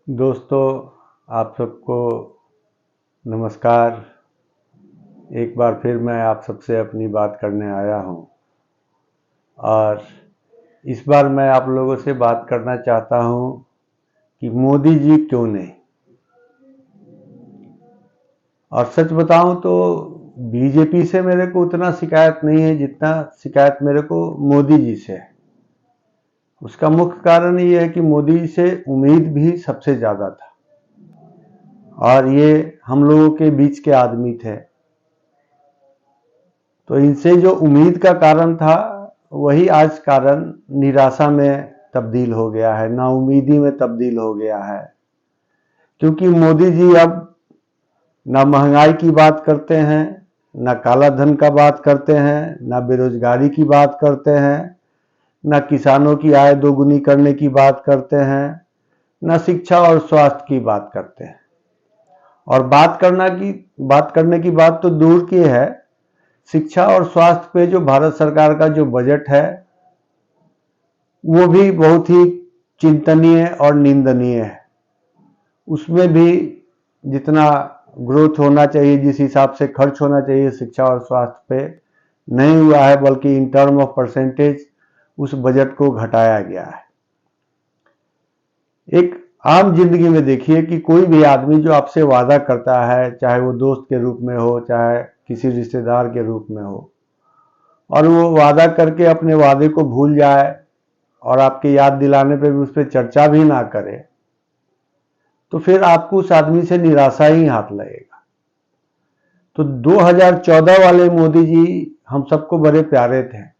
दोस्तों, आप सबको नमस्कार। एक बार फिर मैं आप सबसे अपनी बात करने आया हूं और इस बार मैं आप लोगों से बात करना चाहता हूं कि मोदी जी क्यों नहीं। और सच बताऊं तो बीजेपी से मेरे को उतना शिकायत नहीं है जितना शिकायत मेरे को मोदी जी से है। उसका मुख्य कारण ये है कि मोदी जी से उम्मीद भी सबसे ज़्यादा था और ये हम लोगों के बीच के आदमी थे। तो इनसे जो उम्मीद का कारण था वही आज कारण निराशा में तब्दील हो गया है, नाउम्मीदी में तब्दील हो गया है। क्योंकि मोदी जी अब ना महंगाई की बात करते हैं, ना काला धन का बात करते हैं, ना बेरोजगारी की बात करते हैं, ना किसानों की आय दोगुनी करने की बात करते हैं, ना शिक्षा और स्वास्थ्य की बात करते हैं। और बात करने की बात तो दूर की है, शिक्षा और स्वास्थ्य पे जो भारत सरकार का जो बजट है वो भी बहुत ही चिंतनीय और निंदनीय है। उसमें भी जितना ग्रोथ होना चाहिए, जिस हिसाब से खर्च होना चाहिए शिक्षा और स्वास्थ्य पे, नहीं हुआ है, बल्कि इन टर्म ऑफ परसेंटेज उस बजट को घटाया गया है। एक आम जिंदगी में देखिए कि कोई भी आदमी जो आपसे वादा करता है, चाहे वो दोस्त के रूप में हो, चाहे किसी रिश्तेदार के रूप में हो, और वो वादा करके अपने वादे को भूल जाए और आपके याद दिलाने पे भी उस पर चर्चा भी ना करे, तो फिर आपको उस आदमी से निराशा ही हाथ लगेगा। तो 2014 वाले मोदी जी हम सबको बड़े प्यारे थे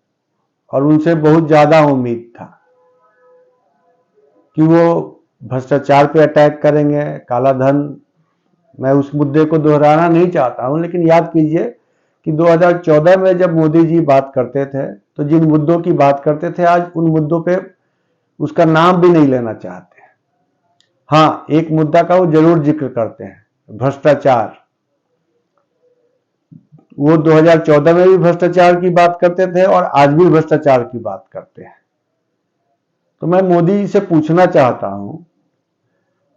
और उनसे बहुत ज्यादा उम्मीद था कि वो भ्रष्टाचार पे अटैक करेंगे, काला धन। मैं उस मुद्दे को दोहराना नहीं चाहता हूं, लेकिन याद कीजिए कि 2014 में जब मोदी जी बात करते थे तो जिन मुद्दों की बात करते थे आज उन मुद्दों पे उसका नाम भी नहीं लेना चाहते। हाँ, एक मुद्दा का वो जरूर जिक्र करते हैं, भ्रष्टाचार। वो 2014 में भी भ्रष्टाचार की बात करते थे और आज भी भ्रष्टाचार की बात करते हैं। तो मैं मोदी जी से पूछना चाहता हूं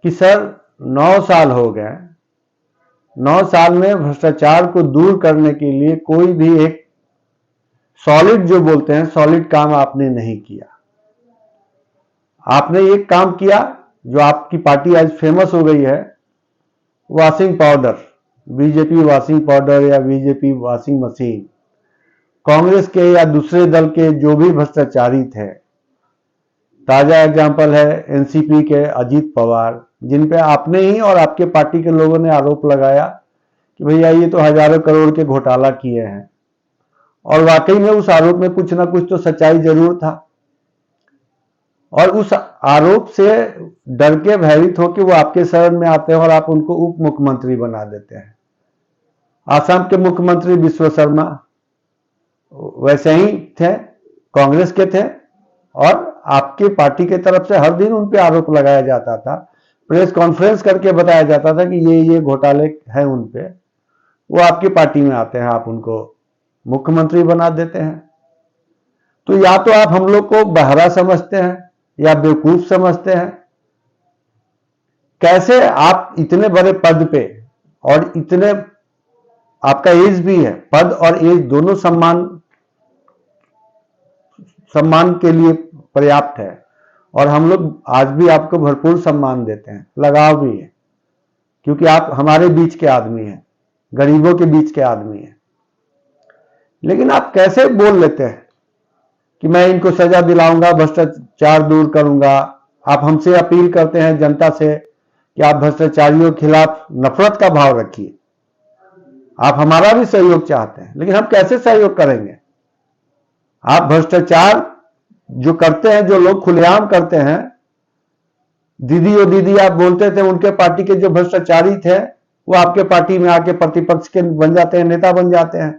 कि सर, 9 साल हो गए, 9 साल में भ्रष्टाचार को दूर करने के लिए कोई भी एक सॉलिड, जो बोलते हैं सॉलिड, काम आपने नहीं किया। आपने एक काम किया जो आपकी पार्टी आज फेमस हो गई है, washing powder, BJP washing powder या बीजेपी वॉशिंग मशीन। कांग्रेस के या दूसरे दल के जो भी भ्रष्टाचारी थे, ताजा एग्जाम्पल है एनसीपी के अजीत पवार, जिन पे आपने ही और आपके पार्टी के लोगों ने आरोप लगाया कि भैया ये तो हजारों करोड़ के घोटाला किए हैं। और वाकई में उस आरोप में कुछ ना कुछ तो सच्चाई जरूर था, और उस आरोप से डर के भयभीत होकर वो आपके शरण में आते हैं और आप उनको उप मुख्यमंत्री बना देते हैं। आसाम के मुख्यमंत्री विश्व शर्मा वैसे ही थे, कांग्रेस के थे, और आपके पार्टी की तरफ से हर दिन उन पे आरोप लगाया जाता था, प्रेस कॉन्फ्रेंस करके बताया जाता था कि ये घोटाले हैं उन पे। वो आपकी पार्टी में आते हैं, आप उनको मुख्यमंत्री बना देते हैं। तो या तो आप हम लोग को बहरा समझते हैं या बेवकूफ समझते हैं। कैसे आप इतने बड़े पद पे, और इतने, आपका एज भी है, पद और एज दोनों सम्मान के लिए पर्याप्त है, और हम लोग आज भी आपको भरपूर सम्मान देते हैं, लगाव भी है, क्योंकि आप हमारे बीच के आदमी हैं, गरीबों के बीच के आदमी हैं। लेकिन आप कैसे बोल लेते हैं कि मैं इनको सजा दिलाऊंगा, भ्रष्टाचार दूर करूंगा। आप हमसे अपील करते हैं जनता से कि आप भ्रष्टाचारियों के खिलाफ नफरत का भाव रखिए, आप हमारा भी सहयोग चाहते हैं, लेकिन हम कैसे सहयोग करेंगे? आप भ्रष्टाचार जो करते हैं, जो लोग खुलेआम करते हैं, दीदी और दीदी आप बोलते थे, उनके पार्टी के जो भ्रष्टाचारी थे वो आपके पार्टी में आके प्रतिपक्ष के बन जाते हैं, नेता बन जाते हैं।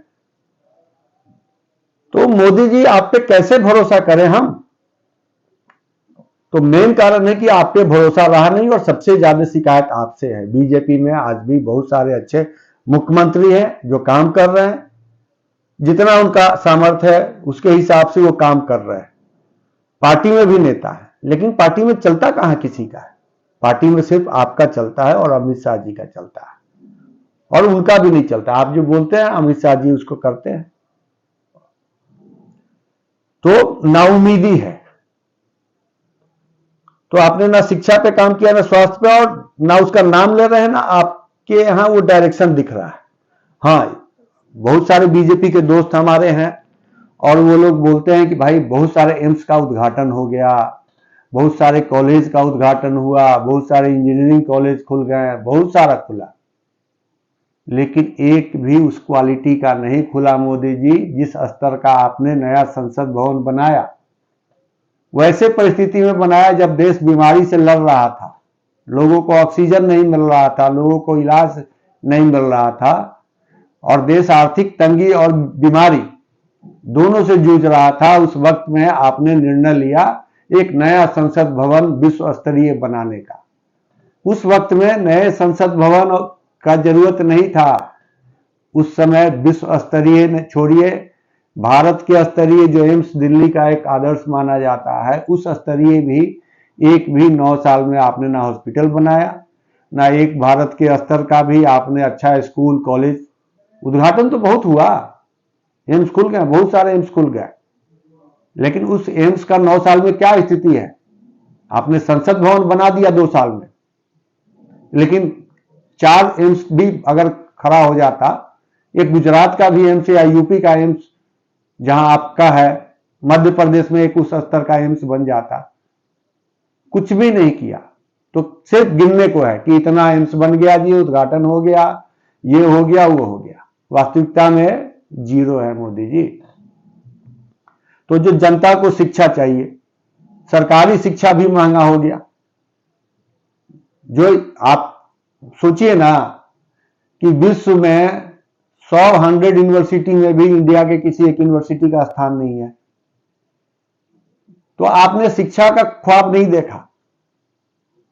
तो मोदी जी, आप पे कैसे भरोसा करें हम? तो मेन कारण है कि आप पे भरोसा रहा नहीं, और सबसे ज्यादा शिकायत आपसे है। बीजेपी में आज भी बहुत सारे अच्छे मुख्यमंत्री हैं जो काम कर रहे हैं, जितना उनका सामर्थ्य है उसके हिसाब से वो काम कर रहे हैं। पार्टी में भी नेता है, लेकिन पार्टी में चलता कहां किसी का है। पार्टी में सिर्फ आपका चलता है और अमित शाह जी का चलता है, और उनका भी नहीं चलता। आप जो बोलते हैं अमित शाह जी उसको करते हैं। तो नाउमीदी है। तो आपने ना शिक्षा पे काम किया, ना स्वास्थ्य पे, और ना उसका नाम ले रहे हैं, ना आपके यहां वो डायरेक्शन दिख रहा है। हाँ, बहुत सारे बीजेपी के दोस्त हमारे हैं और वो लोग बोलते हैं कि भाई बहुत सारे एम्स का उद्घाटन हो गया, बहुत सारे कॉलेज का उद्घाटन हुआ, बहुत सारे इंजीनियरिंग कॉलेज खुल गए, बहुत सारा खुला, लेकिन एक भी उस क्वालिटी का नहीं खुला मोदी जी जिस स्तर का आपने नया संसद भवन बनाया। वैसे परिस्थिति में बनाया जब देश बीमारी से लड़ रहा था, लोगों को ऑक्सीजन नहीं मिल रहा था, लोगों को इलाज नहीं मिल रहा था, और देश आर्थिक तंगी और बीमारी दोनों से जूझ रहा था। उस वक्त में आपने निर्णय लिया एक नया संसद भवन विश्व स्तरीय बनाने का। उस वक्त में नए संसद भवन का जरूरत नहीं था। उस समय विश्व स्तरीय छोड़िए, भारत के स्तरीय जो एम्स दिल्ली का एक आदर्श माना जाता है, उस स्तरीय भी एक भी 9 साल में आपने ना हॉस्पिटल बनाया, ना एक भारत के स्तर का भी आपने अच्छा स्कूल कॉलेज। उद्घाटन तो बहुत हुआ, एम्स खुल गए, बहुत सारे एम्स खुल गए, लेकिन उस एम्स का 9 साल में क्या स्थिति है? आपने संसद भवन बना दिया 2 साल में, लेकिन 4 एम्स भी अगर खड़ा हो जाता, एक गुजरात का भी एम्स या यूपी का एम्स जहां आपका है, मध्य प्रदेश में एक उस स्तर का एम्स बन जाता, कुछ भी नहीं किया। तो सिर्फ गिनने को है कि इतना एम्स बन गया जी, उद्घाटन हो गया, ये हो गया, वो हो गया। वास्तविकता में जीरो है मोदी जी। तो जो जनता को शिक्षा चाहिए, सरकारी शिक्षा भी महंगा हो गया। जो आप सोचिए ना कि विश्व में 100 यूनिवर्सिटी में भी इंडिया के किसी एक यूनिवर्सिटी का स्थान नहीं है। तो आपने शिक्षा का ख्वाब नहीं देखा,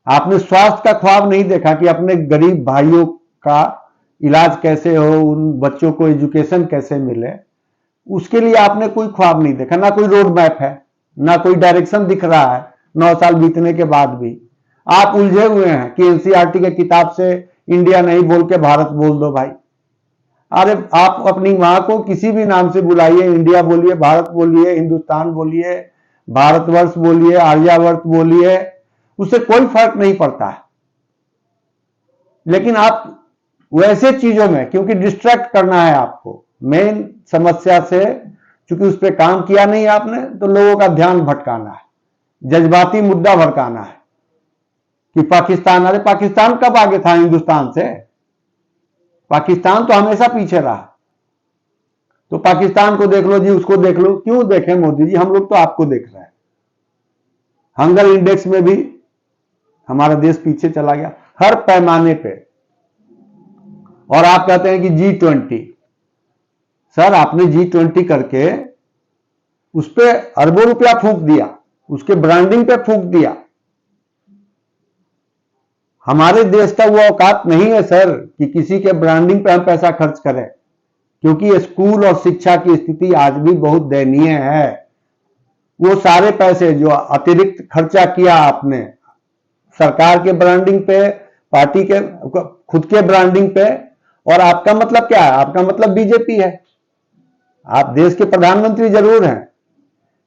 आपने स्वास्थ्य का ख्वाब नहीं देखा कि अपने गरीब भाइयों का इलाज कैसे हो, उन बच्चों को एजुकेशन कैसे मिले, उसके लिए आपने कोई ख्वाब नहीं देखा। ना कोई रोड मैप है, ना कोई डायरेक्शन दिख रहा है। 9 साल बीतने के बाद भी आप उलझे हुए हैं कि एनसीईआरटी के किताब से इंडिया नहीं बोल के भारत बोल दो। भाई, अरे आप अपनी मां को किसी भी नाम से बुलाइए, इंडिया बोलिए, भारत बोलिए, हिंदुस्तान बोलिए, भारतवर्ष बोलिए, आर्यावर्त बोलिए, उससे कोई फर्क नहीं पड़ता है। लेकिन आप वैसे चीजों में, क्योंकि डिस्ट्रैक्ट करना है आपको मेन समस्या से, क्योंकि उस पर काम किया नहीं आपने, तो लोगों का ध्यान भटकाना है, जज्बाती मुद्दा भड़काना है कि पाकिस्तान। अरे पाकिस्तान कब आगे था हिंदुस्तान से? पाकिस्तान तो हमेशा पीछे रहा। तो पाकिस्तान को देख लो जी, उसको देख लो। क्यों देखें मोदी जी, हम लोग तो आपको देख रहे हैं। हंगर इंडेक्स में भी हमारा देश पीछे चला गया हर पैमाने पे। और आप कहते हैं कि G20, सर आपने G20 करके उस पर अरबों रुपया फूंक दिया, उसके ब्रांडिंग पे फूंक दिया। हमारे देश का वो औकात नहीं है सर कि किसी के ब्रांडिंग पे हम पैसा खर्च करें, क्योंकि स्कूल और शिक्षा की स्थिति आज भी बहुत दयनीय है। वो सारे पैसे जो अतिरिक्त खर्चा किया आपने सरकार के ब्रांडिंग पे, पार्टी के खुद के ब्रांडिंग पे, और आपका मतलब क्या है? आपका मतलब बीजेपी है। आप देश के प्रधानमंत्री जरूर हैं,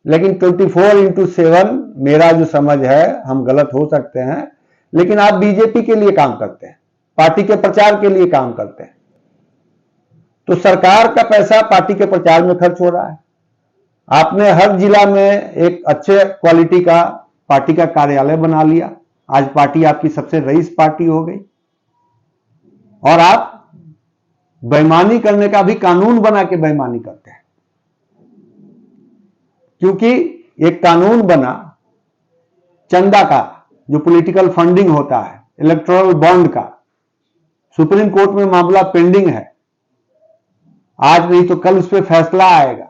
लेकिन 24x7 मेरा जो समझ है, हम गलत हो सकते हैं, लेकिन आप बीजेपी के लिए काम करते हैं, पार्टी के प्रचार के लिए काम करते हैं। तो सरकार का पैसा पार्टी के प्रचार में खर्च हो रहा है। आपने हर जिला में एक अच्छे क्वालिटी का पार्टी का कार्यालय बना लिया। आज पार्टी आपकी सबसे रईस पार्टी हो गई, और आप बेईमानी करने का भी कानून बना के बेईमानी करते हैं। क्योंकि एक कानून बना चंदा का, जो पॉलिटिकल फंडिंग होता है, इलेक्टोरल बॉन्ड का। सुप्रीम कोर्ट में मामला पेंडिंग है, आज नहीं तो कल उस पर फैसला आएगा।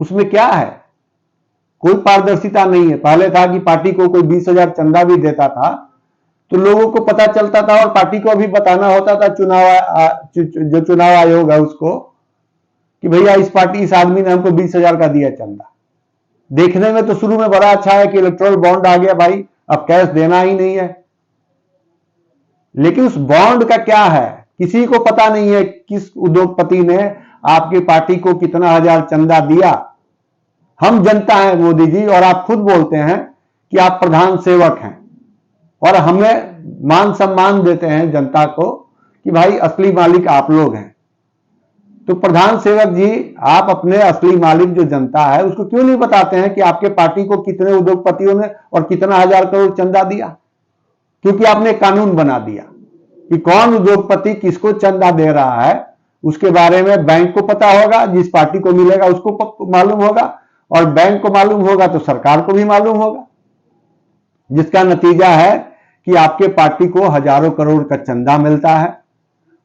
उसमें क्या है? कोई पारदर्शिता नहीं है। पहले था कि पार्टी को कोई 20,000 चंदा भी देता था तो लोगों को पता चलता था, और पार्टी को भी बताना होता था जो चुनाव आयोग है उसको, कि भैया इस आदमी ने हमको 20,000 का दिया चंदा। देखने में तो शुरू में बड़ा अच्छा है कि इलेक्टोरल बॉन्ड आ गया भाई, अब कैश देना ही नहीं है, लेकिन उस बॉन्ड का क्या है किसी को पता नहीं है। किस उद्योगपति ने आपकी पार्टी को कितना हजार चंदा दिया। हम जनता हैं मोदी जी, और आप खुद बोलते हैं कि आप प्रधान सेवक हैं और हमें मान सम्मान देते हैं जनता को कि भाई असली मालिक आप लोग हैं। तो प्रधान सेवक जी, आप अपने असली मालिक जो जनता है उसको क्यों नहीं बताते हैं कि आपके पार्टी को कितने उद्योगपतियों ने और कितना हजार करोड़ चंदा दिया? क्योंकि आपने कानून बना दिया कि कौन उद्योगपति किसको चंदा दे रहा है, उसके बारे में बैंक को पता होगा, जिस पार्टी को मिलेगा उसको मालूम होगा, और बैंक को मालूम होगा तो सरकार को भी मालूम होगा, जिसका नतीजा है कि आपके पार्टी को हजारों करोड़ का चंदा मिलता है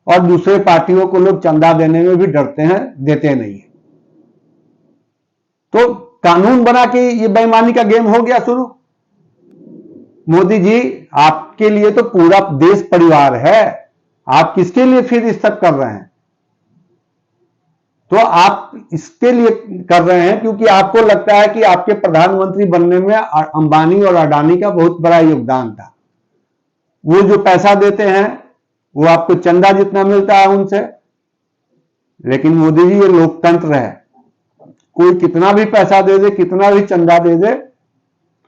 और दूसरे पार्टियों को लोग चंदा देने में भी डरते हैं, देते नहीं है। तो कानून बना के ये बेईमानी का गेम हो गया शुरू। मोदी जी, आपके लिए तो पूरा देश परिवार है, आप किसके लिए फिर इस सब कर रहे हैं? तो आप इसके लिए कर रहे हैं क्योंकि आपको लगता है कि आपके प्रधानमंत्री बनने में अंबानी और अडानी का बहुत बड़ा योगदान था। वो जो पैसा देते हैं वो आपको चंदा जितना मिलता है उनसे। लेकिन मोदी जी, ये लोकतंत्र है, कोई कितना भी पैसा दे दे, कितना भी चंदा दे दे,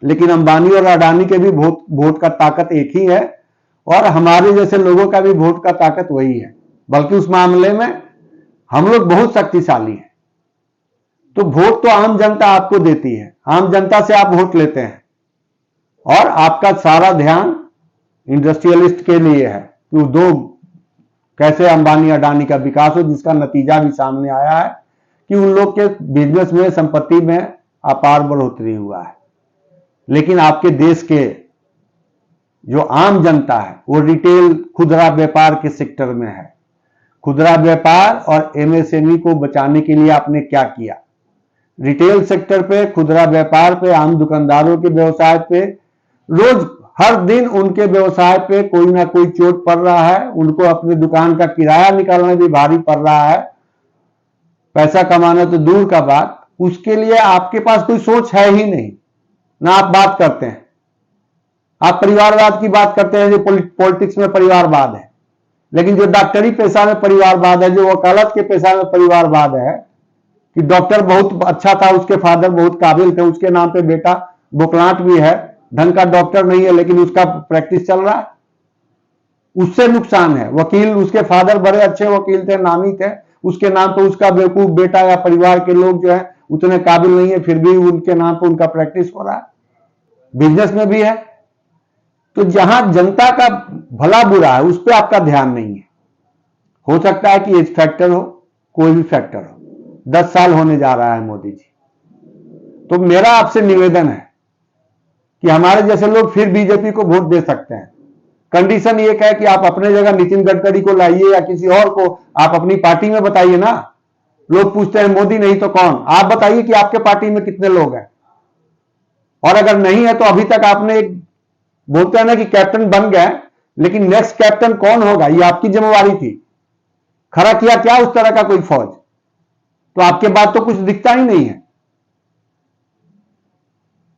लेकिन अंबानी और अडानी के भी वोट का ताकत एक ही है और हमारे जैसे लोगों का भी वोट का ताकत वही है। बल्कि उस मामले में हम लोग बहुत शक्तिशाली हैं। तो वोट तो आम जनता आपको देती है, आम जनता से आप वोट लेते हैं और आपका सारा ध्यान इंडस्ट्रियलिस्ट के लिए है कि उद्योग कैसे अंबानी अडानी का विकास हो, जिसका नतीजा भी सामने आया है कि उन लोग के बिजनेस में, संपत्ति में अपार बढ़ोतरी हुआ है। लेकिन आपके देश के जो आम जनता है वो रिटेल खुदरा व्यापार के सेक्टर में है। खुदरा व्यापार और एमएसएमई को बचाने के लिए आपने क्या किया? रिटेल सेक्टर पे, खुदरा व्यापार पे, आम दुकानदारों के व्यवसाय पे रोज हर दिन उनके व्यवसाय पे कोई ना कोई चोट पड़ रहा है। उनको अपनी दुकान का किराया निकालना भी भारी पड़ रहा है। पैसा कमाना तो दूर का बात, उसके लिए आपके पास कोई सोच है ही नहीं। ना आप बात करते हैं, आप परिवारवाद की बात करते हैं, जो पॉलिटिक्स में परिवारवाद है। लेकिन जो डॉक्टरी पेशा में परिवारवाद है, जो वकालत के पेशा में परिवारवाद है कि डॉक्टर बहुत अच्छा था, उसके फादर बहुत काबिल थे, उसके नाम पे बेटा बुकलाट भी है, ढंग का डॉक्टर नहीं है लेकिन उसका प्रैक्टिस चल रहा है, उससे नुकसान है। वकील, उसके फादर बड़े अच्छे वकील थे, नामी थे, उसके नाम पे उसका बेवकूफ बेटा या परिवार के लोग जो है उतने काबिल नहीं है, फिर भी उनके नाम पे उनका प्रैक्टिस हो रहा है। बिजनेस में भी है। तो जहां जनता का भला बुरा है उस पर आपका ध्यान नहीं है। हो सकता है कि एज फैक्टर हो, कोई भी फैक्टर हो। 10 साल होने जा रहा है मोदी जी। तो मेरा आपसे निवेदन है कि हमारे जैसे लोग फिर बीजेपी को वोट दे सकते हैं। कंडीशन ये है कि आप अपने जगह नितिन गडकरी को लाइए या किसी और को, आप अपनी पार्टी में बताइए ना। लोग पूछते हैं मोदी नहीं तो कौन? आप बताइए कि आपके पार्टी में कितने लोग हैं, और अगर नहीं है तो अभी तक आपने एक बोलते हैं ना कि कैप्टन बन गए, लेकिन नेक्स्ट कैप्टन कौन होगा ये आपकी जिम्मेवारी थी। खड़ा किया क्या उस तरह का कोई फौज? तो आपके बाद तो कुछ दिखता ही नहीं है।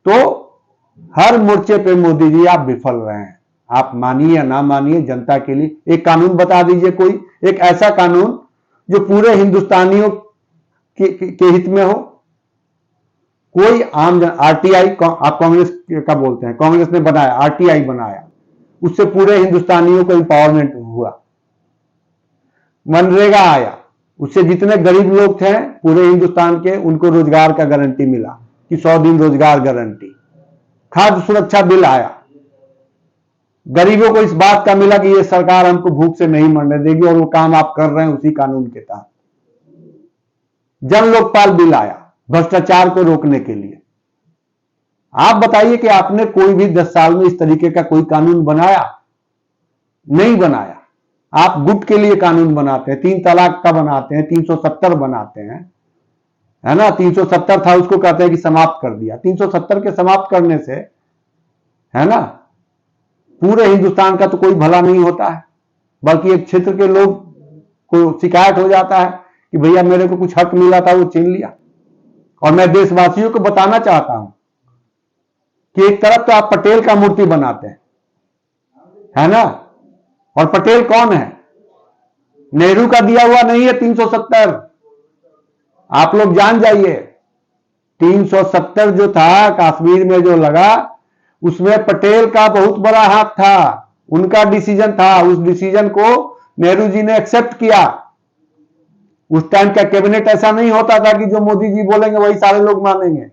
तो हर मोर्चे पे मोदी जी आप विफल रहे हैं। आप मानिए या ना मानिए, जनता के लिए एक कानून बता दीजिए, कोई एक ऐसा कानून जो पूरे हिंदुस्तानियों के हित में हो। कोई आम आरटीआई, आप कांग्रेस का बोलते हैं, कांग्रेस ने बनाया, आरटीआई बनाया, उससे पूरे हिंदुस्तानियों को इंपावरमेंट हुआ। मनरेगा आया, उससे जितने गरीब लोग थे पूरे हिंदुस्तान के, उनको रोजगार का गारंटी मिला कि 100 दिन रोजगार गारंटी। खाद्य सुरक्षा बिल आया, गरीबों को इस बात का मिला कि ये सरकार हमको भूख से नहीं मरने देगी, और वो काम आप कर रहे हैं उसी कानून के तहत। जन लोकपाल बिल आया भ्रष्टाचार को रोकने के लिए। आप बताइए कि आपने कोई भी 10 साल में इस तरीके का कोई कानून बनाया? नहीं बनाया। आप गुट के लिए कानून बनाते हैं, 3 तलाक का बनाते हैं, 370 बनाते हैं, है ना। 370 था, उसको कहते हैं कि समाप्त कर दिया। 370 के समाप्त करने से, है ना, पूरे हिंदुस्तान का तो कोई भला नहीं होता है, बल्कि एक क्षेत्र के लोग को शिकायत हो जाता है कि भैया मेरे को कुछ हक मिला था वो छीन लिया। और मैं देशवासियों को बताना चाहता हूं कि एक तरफ तो आप पटेल का मूर्ति बनाते हैं, है ना, और पटेल कौन है? नेहरू का दिया हुआ नहीं है 370। आप लोग जान जाइए, 370 जो था कश्मीर में जो लगा, उसमें पटेल का बहुत बड़ा हाथ था, उनका डिसीजन था। उस डिसीजन को नेहरू जी ने एक्सेप्ट किया। उस टाइम का कैबिनेट ऐसा नहीं होता था कि जो मोदी जी बोलेंगे वही सारे लोग मानेंगे।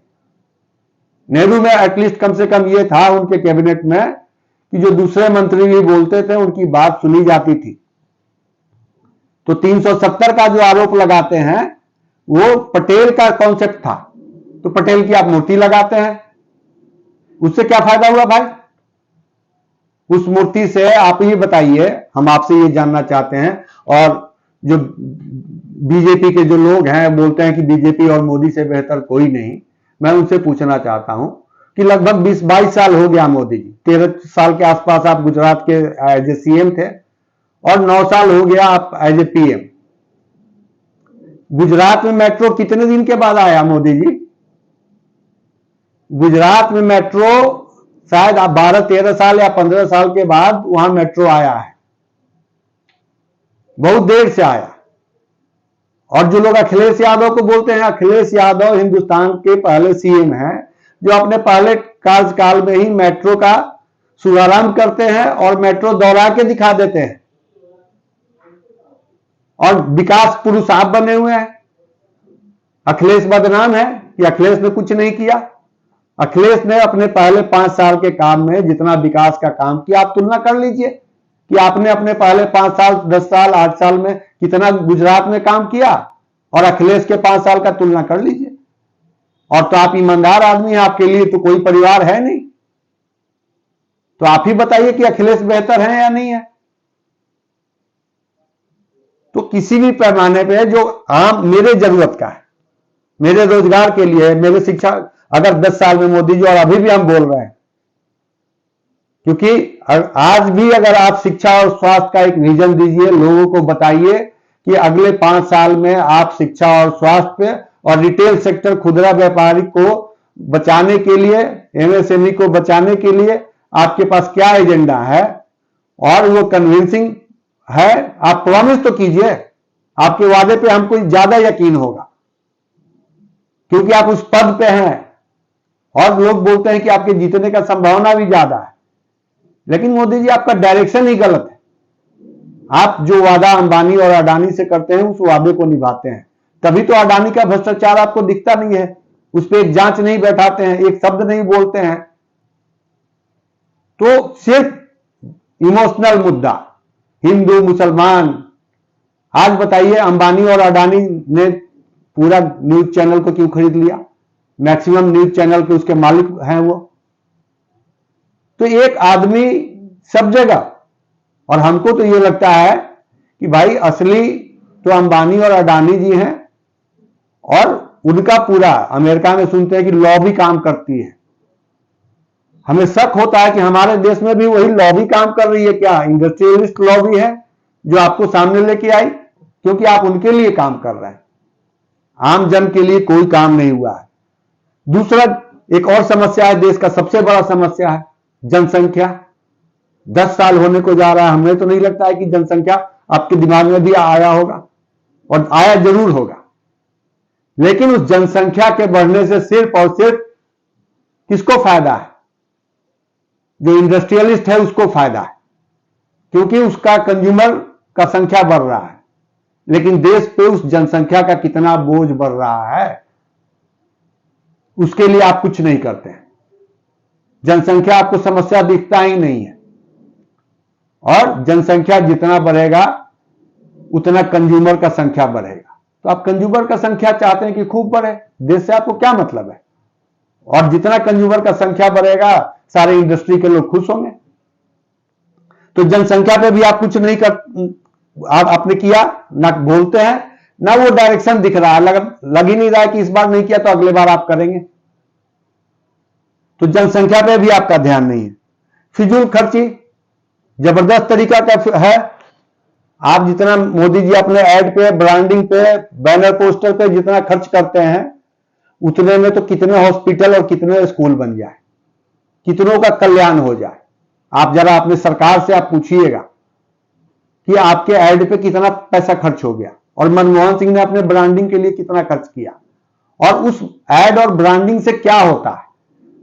नेहरू में एटलीस्ट कम से कम ये था उनके कैबिनेट में कि जो दूसरे मंत्री भी बोलते थे उनकी बात सुनी जाती थी। तो 370 का जो आरोप लगाते हैं वो पटेल का कॉन्सेप्ट था। तो पटेल की आप मूर्ति लगाते हैं, उससे क्या फायदा हुआ भाई? उस मूर्ति से आप ही बताइए, हम आपसे ये जानना चाहते हैं। और जो बीजेपी के जो लोग हैं बोलते हैं कि बीजेपी और मोदी से बेहतर कोई नहीं, मैं उनसे पूछना चाहता हूं कि लगभग 20-22 साल हो गया मोदी जी, 13 साल के आसपास आप गुजरात के एज ए सीएम थे और 9 साल हो गया आप एज ए पीएम। गुजरात में मेट्रो कितने दिन के बाद आया मोदी जी? गुजरात में मेट्रो शायद 12-13 साल या 15 साल के बाद वहां मेट्रो आया है, बहुत देर से आया। और जो लोग अखिलेश यादव को बोलते हैं, अखिलेश यादव हिंदुस्तान के पहले सीएम हैं जो अपने पहले कार्यकाल में ही मेट्रो का शुभारंभ करते हैं और मेट्रो दौड़ा के दिखा देते हैं। और विकास पुरुष आप बने हुए हैं। अखिलेश बदनाम है कि अखिलेश ने कुछ नहीं किया। अखिलेश ने अपने पहले 5 साल के काम में जितना विकास का काम किया, आप तुलना कर लीजिए कि आपने अपने पहले 5 साल, 10 साल, 8 साल में कितना गुजरात में काम किया और अखिलेश के 5 साल का तुलना कर लीजिए। और तो आप ईमानदार आदमी हैं, आपके लिए तो कोई परिवार है नहीं। तो आप ही बताइए कि अखिलेश बेहतर है या नहीं है। तो किसी भी पैमाने पे जो आम मेरे जरूरत का है, मेरे रोजगार के लिए, मेरे शिक्षा, अगर 10 साल में मोदी जी, और अभी भी हम बोल रहे हैं, क्योंकि आज भी अगर आप शिक्षा और स्वास्थ्य का एक विजन दीजिए, लोगों को बताइए कि अगले 5 साल में आप शिक्षा और स्वास्थ्य पे और रिटेल सेक्टर, खुदरा व्यापारी को बचाने के लिए, एमएसएमई को बचाने के लिए आपके पास क्या एजेंडा है और वो कन्विंसिंग है, आप प्रॉमिस तो कीजिए। आपके वादे पे हमको ज्यादा यकीन होगा क्योंकि आप उस पद पे हैं और लोग बोलते हैं कि आपके जीतने का संभावना भी ज्यादा है। लेकिन मोदी जी, आपका डायरेक्शन ही गलत है। आप जो वादा अंबानी और अडानी से करते हैं उस वादे को निभाते हैं, तभी तो अडानी का भ्रष्टाचार आपको दिखता नहीं है। उस पर एक जांच नहीं बैठाते हैं, एक शब्द नहीं बोलते हैं। तो सिर्फ इमोशनल मुद्दा, हिंदू मुसलमान। आज बताइए, अंबानी और अडानी ने पूरा न्यूज चैनल को क्यों खरीद लिया? मैक्सिमम न्यूज चैनल के उसके मालिक हैं वो। तो एक आदमी सब जगह। और हमको तो ये लगता है कि भाई असली तो अंबानी और अडानी जी हैं और उनका पूरा, अमेरिका में सुनते हैं कि लॉबी काम करती है। हमें शक होता है कि हमारे देश में भी वही लॉबी काम कर रही है क्या? इंडस्ट्रियलिस्ट लॉबी है जो आपको सामने लेके आई, क्योंकि आप उनके लिए काम कर रहे हैं, आम जन के लिए कोई काम नहीं हुआ है। दूसरा, एक और समस्या है, देश का सबसे बड़ा समस्या है जनसंख्या। 10 साल होने को जा रहा है, हमें तो नहीं लगता है कि जनसंख्या आपके दिमाग में भी आया होगा, और आया जरूर होगा। लेकिन उस जनसंख्या के बढ़ने से सिर्फ और सिर्फ किसको फायदा है? जो इंडस्ट्रियलिस्ट है उसको फायदा है, क्योंकि उसका कंज्यूमर का संख्या बढ़ रहा है। लेकिन देश पे उस जनसंख्या का कितना बोझ बढ़ रहा है उसके लिए आप कुछ नहीं करते हैं। जनसंख्या आपको समस्या दिखता ही नहीं है। और जनसंख्या जितना बढ़ेगा उतना कंज्यूमर का संख्या बढ़ेगा। तो आप कंज्यूमर का संख्या चाहते हैं कि खूब बढ़े, देश से आपको क्या मतलब है? और जितना कंज्यूमर का संख्या बढ़ेगा सारे इंडस्ट्री के लोग खुश होंगे। तो जनसंख्या पे भी आप कुछ नहीं कर, आपने किया ना, बोलते हैं ना, वो डायरेक्शन दिख रहा है, लग ही नहीं रहा है कि इस बार नहीं किया तो अगले बार आप करेंगे। तो जनसंख्या पे भी आपका ध्यान नहीं है। फिजूल खर्ची जबरदस्त तरीका का है। आप जितना मोदी जी अपने ऐड पे, ब्रांडिंग पे, बैनर पोस्टर पे जितना खर्च करते हैं, उतने में तो कितने हॉस्पिटल और कितने स्कूल बन जाए, कितनों का कल्याण हो जाए। आप जरा अपने सरकार से आप पूछिएगा कि आपके ऐड पे कितना पैसा खर्च हो गया और मनमोहन सिंह ने अपने ब्रांडिंग के लिए कितना खर्च किया, और उस ऐड और ब्रांडिंग से क्या होता है।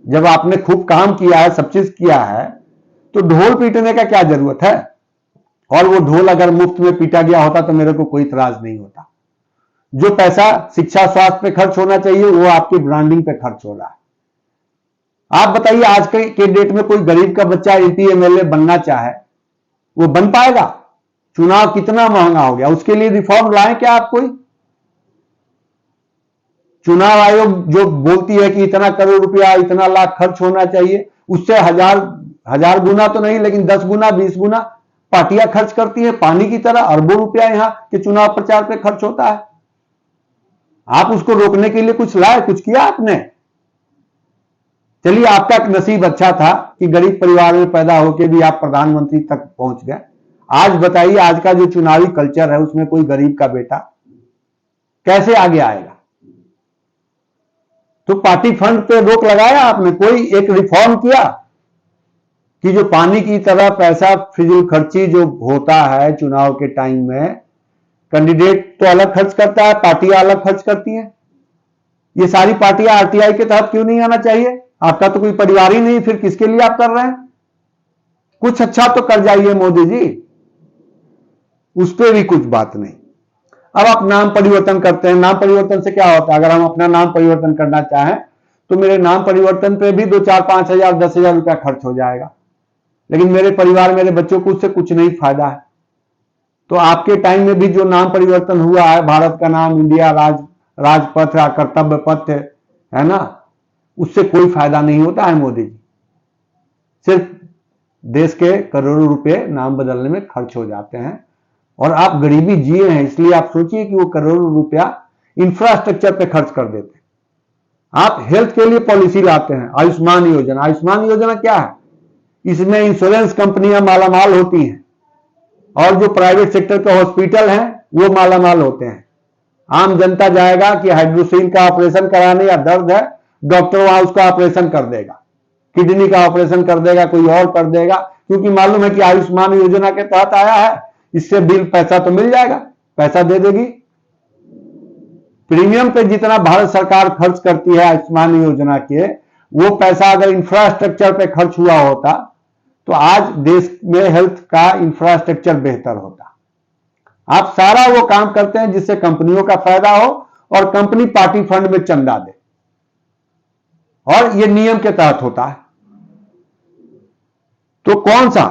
जब आपने खूब काम किया है, सब चीज किया है, तो ढोल पीटने का क्या जरूरत है। और वो ढोल अगर मुफ्त में पीटा गया होता तो मेरे को कोई इतराज नहीं होता। जो पैसा शिक्षा स्वास्थ्य पे खर्च होना चाहिए वो आपकी ब्रांडिंग पे खर्च हो रहा है। आप बताइए, आज के डेट में कोई गरीब का बच्चा एमपी एमएलए बनना चाहे, वो बन पाएगा? चुनाव कितना महंगा हो गया, उसके लिए रिफॉर्म लाए क्या आप कोई? चुनाव आयोग जो बोलती है कि इतना करोड़ रुपया, इतना लाख खर्च होना चाहिए, उससे हजार गुना तो नहीं, लेकिन 10 गुना 20 गुना पार्टियां खर्च करती हैं। पानी की तरह अरबों रुपया यहां के चुनाव प्रचार पे खर्च होता है। आप उसको रोकने के लिए कुछ लाए, कुछ किया आपने? चलिए, आपका नसीब अच्छा था कि गरीब परिवार में पैदा होकर भी आप प्रधानमंत्री तक पहुंच गए। आज बताइए, आज का जो चुनावी कल्चर है उसमें कोई गरीब का बेटा कैसे आगे आएगा? तो पार्टी फंड पे रोक लगाया आपने? कोई एक रिफॉर्म किया कि जो पानी की तरह पैसा फिजूल खर्ची जो होता है चुनाव के टाइम में, कैंडिडेट तो अलग खर्च करता है, पार्टियां अलग खर्च करती हैं। ये सारी पार्टियां आरटीआई के तहत क्यों नहीं आना चाहिए? आपका तो कोई परिवार ही नहीं, फिर किसके लिए आप कर रहे हैं? कुछ अच्छा तो कर जाइए मोदी जी, उस पर भी कुछ बात नहीं। अब आप नाम परिवर्तन करते हैं। नाम परिवर्तन से क्या होता है? अगर हम अपना नाम परिवर्तन करना चाहें तो मेरे नाम परिवर्तन पे भी 2-4-5 हजार 10 हजार रुपया खर्च हो जाएगा, लेकिन मेरे परिवार, मेरे बच्चों को उससे कुछ नहीं फायदा है। तो आपके टाइम में भी जो नाम परिवर्तन हुआ है, भारत का नाम इंडिया राजपथ या कर्तव्य पथ है ना, उससे कोई फायदा नहीं होता है मोदी जी। सिर्फ देश के करोड़ों रुपए नाम बदलने में खर्च हो जाते हैं, और आप गरीबी जिए हैं, इसलिए आप सोचिए कि वो करोड़ों रुपया इंफ्रास्ट्रक्चर पे खर्च कर देते हैं। आप हेल्थ के लिए पॉलिसी लाते हैं, आयुष्मान योजना। आयुष्मान योजना क्या है? इसमें इंश्योरेंस कंपनियां मालामाल होती हैं और जो प्राइवेट सेक्टर के हॉस्पिटल हैं वो मालामाल होते हैं। आम जनता जाएगा कि हाइड्रोसील का ऑपरेशन कराने या दर्द है, डॉक्टर वहां उसका ऑपरेशन कर देगा, किडनी का ऑपरेशन कर देगा, कोई और कर देगा, क्योंकि मालूम है कि आयुष्मान योजना के तहत आया है, इससे बिल पैसा तो मिल जाएगा, पैसा दे देगी। प्रीमियम पे जितना भारत सरकार खर्च करती है आयुष्मान योजना के, वो पैसा अगर इंफ्रास्ट्रक्चर पे खर्च हुआ होता तो आज देश में हेल्थ का इंफ्रास्ट्रक्चर बेहतर होता। आप सारा वो काम करते हैं जिससे कंपनियों का फायदा हो और कंपनी पार्टी फंड में चंदा दे, और ये नियम के तहत होता है। तो कौन सा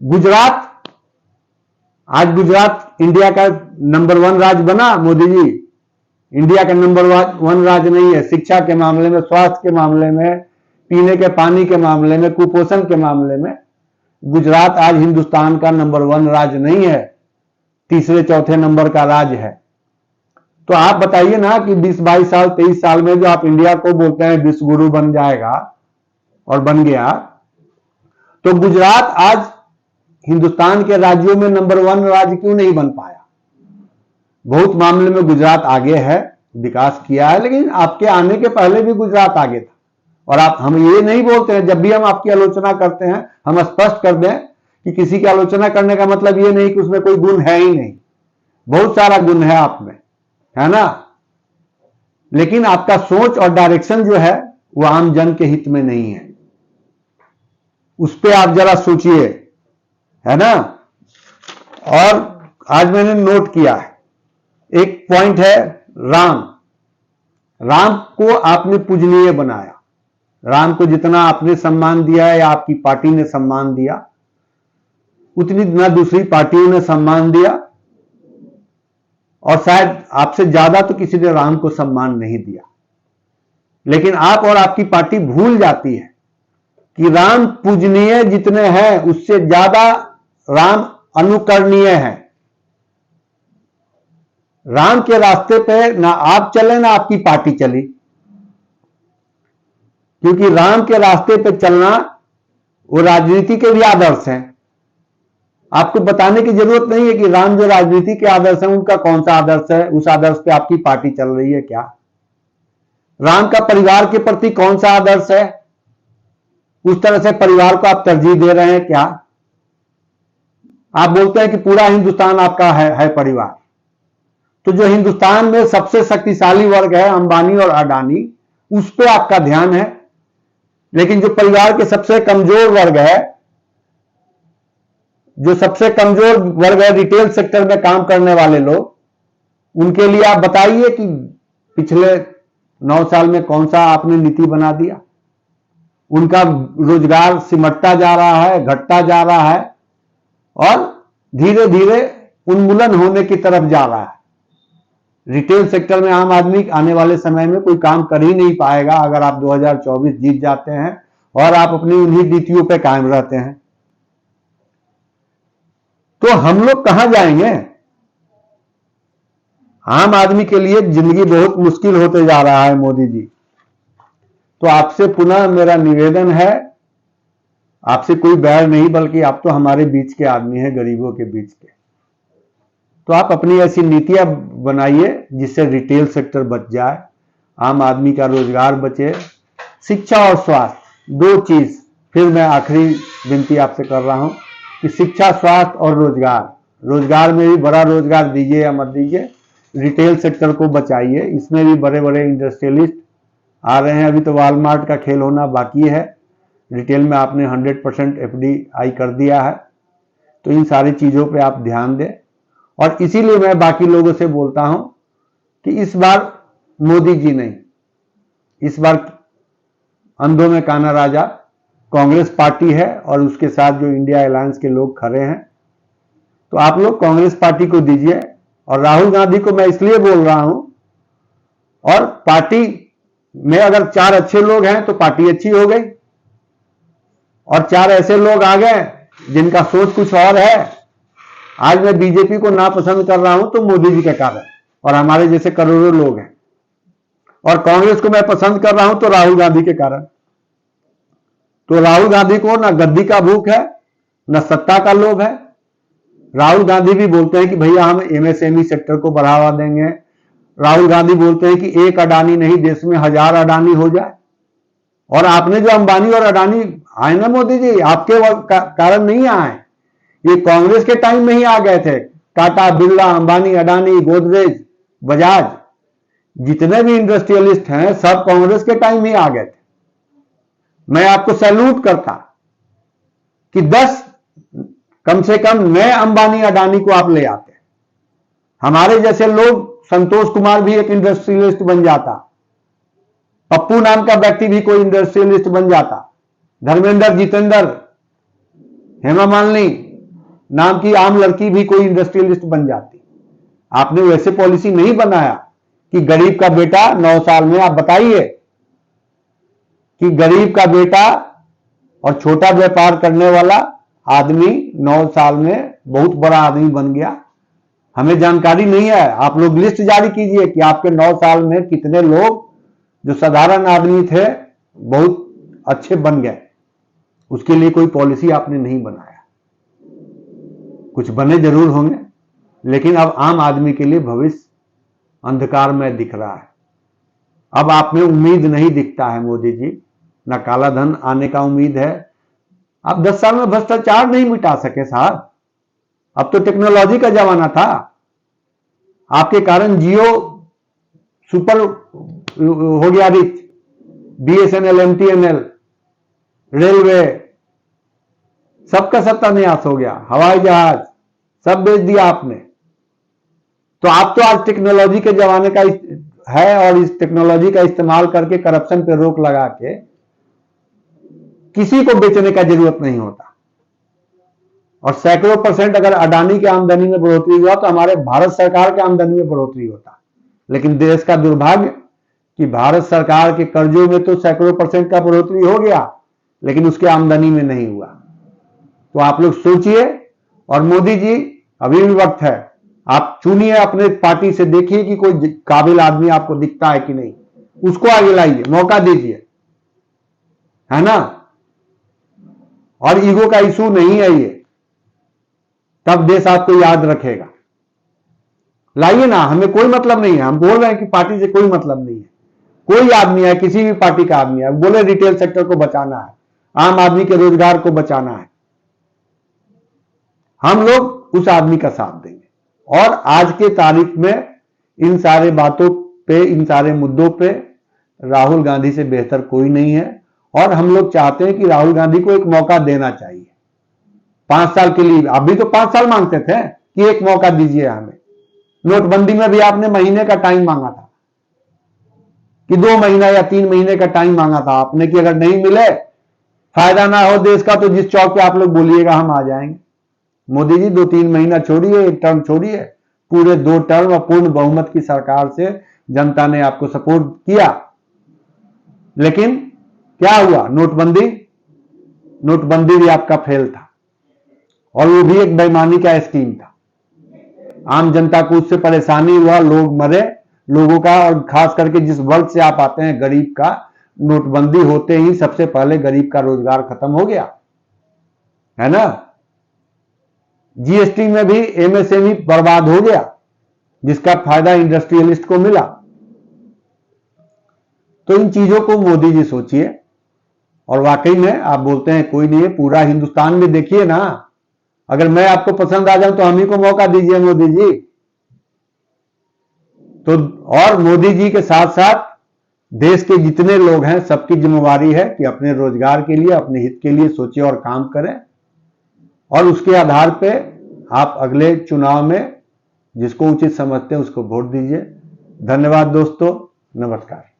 गुजरात, आज गुजरात इंडिया का नंबर 1 राज्य बना मोदी जी। इंडिया का नंबर 1 राज्य नहीं है। शिक्षा के मामले में, स्वास्थ्य के मामले में, पीने के पानी के मामले में, कुपोषण के मामले में गुजरात आज हिंदुस्तान का नंबर 1 राज्य नहीं है, तीसरे चौथे नंबर का राज्य है। तो आप बताइए ना कि 20-22 साल 23 साल में जो आप इंडिया को बोलते हैं विश्व गुरु बन जाएगा और बन गया, तो गुजरात आज हिंदुस्तान के राज्यों में नंबर 1 राज्य क्यों नहीं बन पाया? बहुत मामले में गुजरात आगे है, विकास किया है, लेकिन आपके आने के पहले भी गुजरात आगे था। और हम ये नहीं बोलते हैं, जब भी हम आपकी आलोचना करते हैं हम स्पष्ट कर दें कि किसी की आलोचना करने का मतलब ये नहीं कि उसमें कोई गुण है ही नहीं, बहुत सारा गुण है आप में, है ना। लेकिन आपका सोच और डायरेक्शन जो है वो आम जन के हित में नहीं है, उस पर आप जरा सोचिए, है ना। और आज मैंने नोट किया है एक पॉइंट है, राम को आपने पूजनीय बनाया। राम को जितना आपने सम्मान दिया है या आपकी पार्टी ने सम्मान दिया, उतनी ना दूसरी पार्टियों ने सम्मान दिया, और शायद आपसे ज्यादा तो किसी ने राम को सम्मान नहीं दिया। लेकिन आप और आपकी पार्टी भूल जाती है कि राम पूजनीय जितने हैं उससे ज्यादा राम अनुकरणीय है। राम के रास्ते पे ना आप चले ना आपकी पार्टी चली, क्योंकि राम के रास्ते पे चलना वो राजनीति के भी आदर्श हैं। आपको बताने की जरूरत नहीं है कि राम जो राजनीति के आदर्श हैं उनका कौन सा आदर्श है, उस आदर्श पे आपकी पार्टी चल रही है क्या? राम का परिवार के प्रति कौन सा आदर्श है, उस तरह से परिवार को आप तरजीह दे रहे हैं क्या? आप बोलते हैं कि पूरा हिंदुस्तान आपका है परिवार। तो जो हिंदुस्तान में सबसे शक्तिशाली वर्ग है अंबानी और अडानी, उस पर आपका ध्यान है। लेकिन जो परिवार के सबसे कमजोर वर्ग है, जो सबसे कमजोर वर्ग है, रिटेल सेक्टर में काम करने वाले लोग, उनके लिए आप बताइए कि पिछले 9 साल में कौन सा आपने नीति बना दिया। उनका रोजगार सिमटता जा रहा है, घटता जा रहा है और धीरे धीरे उन्मूलन होने की तरफ जा रहा है। रिटेल सेक्टर में आम आदमी आने वाले समय में कोई काम कर ही नहीं पाएगा अगर आप 2024 जीत जाते हैं और आप अपनी उन्हीं नीतियों पे कायम रहते हैं। तो हम लोग कहां जाएंगे? आम आदमी के लिए जिंदगी बहुत मुश्किल होते जा रहा है मोदी जी। तो आपसे पुनः मेरा निवेदन है, आपसे कोई बैर नहीं, बल्कि आप तो हमारे बीच के आदमी हैं, गरीबों के बीच के। तो आप अपनी ऐसी नीतियां बनाइए जिससे रिटेल सेक्टर बच जाए, आम आदमी का रोजगार बचे। शिक्षा और स्वास्थ्य 2 चीज फिर मैं आखिरी विनती आपसे कर रहा हूं कि शिक्षा, स्वास्थ्य और रोजगार में भी बड़ा रोजगार दीजिए या मत दीजिए, रिटेल सेक्टर को बचाइए। इसमें भी बड़े बड़े इंडस्ट्रियलिस्ट आ रहे हैं। अभी तो वॉलमार्ट का खेल होना बाकी है। रिटेल में आपने 100% FDI कर दिया है। तो इन सारी चीजों पे आप ध्यान दें। और इसीलिए मैं बाकी लोगों से बोलता हूं कि इस बार मोदी जी नहीं, इस बार अंधों में काना राजा कांग्रेस पार्टी है और उसके साथ जो इंडिया अलायंस के लोग खड़े हैं। तो आप लोग कांग्रेस पार्टी को दीजिए। और राहुल गांधी को मैं इसलिए बोल रहा हूं, और पार्टी में अगर 4 अच्छे लोग हैं तो पार्टी अच्छी हो गई, और 4 ऐसे लोग आ गए जिनका सोच कुछ और है। आज मैं बीजेपी को नापसंद कर रहा हूं तो मोदी जी के कारण, और हमारे जैसे करोड़ों लोग हैं। और कांग्रेस को मैं पसंद कर रहा हूं तो राहुल गांधी के कारण। तो राहुल गांधी को ना गद्दी का भूख है, ना सत्ता का लोभ है। राहुल गांधी भी बोलते हैं कि भैया हम MSME सेक्टर को बढ़ावा देंगे। राहुल गांधी बोलते हैं कि एक अडानी नहीं, देश में 1000 अडानी हो जाए। और आपने जो अंबानी और अडानी आए ना मोदी जी, आपके कारण नहीं आए, ये कांग्रेस के टाइम में ही आ गए थे। टाटा, बिरला, अंबानी, अडानी, गोदरेज, बजाज, जितने भी इंडस्ट्रियलिस्ट हैं सब कांग्रेस के टाइम ही आ गए थे। मैं आपको सैल्यूट करता कि 10 कम से कम नए अंबानी अडानी को आप ले आते। हमारे जैसे लोग, संतोष कुमार भी एक इंडस्ट्रियलिस्ट बन जाता, पप्पू नाम का व्यक्ति भी कोई इंडस्ट्रियलिस्ट बन जाता, धर्मेंद्र, जितेंद्र, हेमा मालिनी नाम की आम लड़की भी कोई इंडस्ट्रियलिस्ट बन जाती। आपने वैसे पॉलिसी नहीं बनाया कि गरीब का बेटा 9 साल में, आप बताइए कि गरीब का बेटा और छोटा व्यापार करने वाला आदमी 9 साल में बहुत बड़ा आदमी बन गया। हमें जानकारी नहीं है। आप लोग लिस्ट जारी कीजिए कि आपके 9 साल में कितने लोग जो साधारण आदमी थे बहुत अच्छे बन गए। उसके लिए कोई पॉलिसी आपने नहीं बनाया। कुछ बने जरूर होंगे, लेकिन अब आम आदमी के लिए भविष्य अंधकार में दिख रहा है। अब आप में उम्मीद नहीं दिखता है मोदी जी, ना काला धन आने का उम्मीद है। आप 10 साल में भ्रष्टाचार नहीं मिटा सके साहब। अब तो टेक्नोलॉजी का जमाना था। आपके कारण जियो सुपर हो गया रिच, BSNL, MTNL, रेलवे, सबका सत्यानाश हो गया, हवाई जहाज सब बेच दिया आपने। तो आप तो आज टेक्नोलॉजी के जमाने का है, और इस टेक्नोलॉजी का इस्तेमाल करके करप्शन पे रोक लगा के किसी को बेचने का जरूरत नहीं होता। और सैकड़ों % अगर अडानी की आमदनी में बढ़ोतरी हुआ तो हमारे भारत सरकार की आमदनी में बढ़ोतरी होता। लेकिन देश का दुर्भाग्य कि भारत सरकार के कर्जों में तो सैकड़ों % का बढ़ोतरी हो गया, लेकिन उसके आमदनी में नहीं हुआ। तो आप लोग सोचिए। और मोदी जी, अभी भी वक्त है, आप चुनिए अपने पार्टी से, देखिए कि कोई काबिल आदमी आपको दिखता है कि नहीं, उसको आगे लाइए, मौका दीजिए, है ना। और ईगो का इशू नहीं है ये, तब देश आपको याद रखेगा। लाइए ना, हमें कोई मतलब नहीं है। हम बोल रहे हैं कि पार्टी से कोई मतलब नहीं है। कोई आदमी है, किसी भी पार्टी का आदमी है, बोले रिटेल सेक्टर को बचाना है, आम आदमी के रोजगार को बचाना है, हम लोग उस आदमी का साथ देंगे। और आज के तारीख में इन सारे बातों पे, इन सारे मुद्दों पे राहुल गांधी से बेहतर कोई नहीं है। और हम लोग चाहते हैं कि राहुल गांधी को एक मौका देना चाहिए 5 साल के लिए। अभी तो 5 साल मांगते थे कि एक मौका दीजिए हमें। नोटबंदी में भी आपने महीने का टाइम मांगा था कि 2 महीना या 3 महीने का टाइम मांगा था आपने कि अगर नहीं मिले, फायदा ना हो देश का, तो जिस चौक पे आप लोग बोलिएगा हम आ जाएंगे। मोदी जी 2-3 महीना छोड़िए, एक टर्म छोड़िए, पूरे 2 टर्म और पूर्ण बहुमत की सरकार से जनता ने आपको सपोर्ट किया। लेकिन क्या हुआ? नोटबंदी भी आपका फेल था और वो भी एक बेईमानी का स्कीम था। आम जनता को उससे परेशानी हुआ, लोग मरे, लोगों का, और खास करके जिस वर्ग से आप आते हैं, गरीब का, नोटबंदी होते ही सबसे पहले गरीब का रोजगार खत्म हो गया, है ना। जीएसटी में भी एमएसएमई बर्बाद हो गया, जिसका फायदा इंडस्ट्रियलिस्ट को मिला। तो इन चीजों को मोदी जी सोचिए। और वाकई में आप बोलते हैं कोई नहीं है, पूरा हिंदुस्तान में देखिए ना, अगर मैं आपको पसंद आ जाऊं तो हम ही को मौका दीजिए मोदी जी। तो और मोदी जी के साथ साथ देश के जितने लोग हैं, सबकी जिम्मेवारी है कि अपने रोजगार के लिए, अपने हित के लिए सोचिए और काम करें। और उसके आधार पे आप अगले चुनाव में जिसको उचित समझते हैं उसको वोट दीजिए। धन्यवाद दोस्तों, नमस्कार।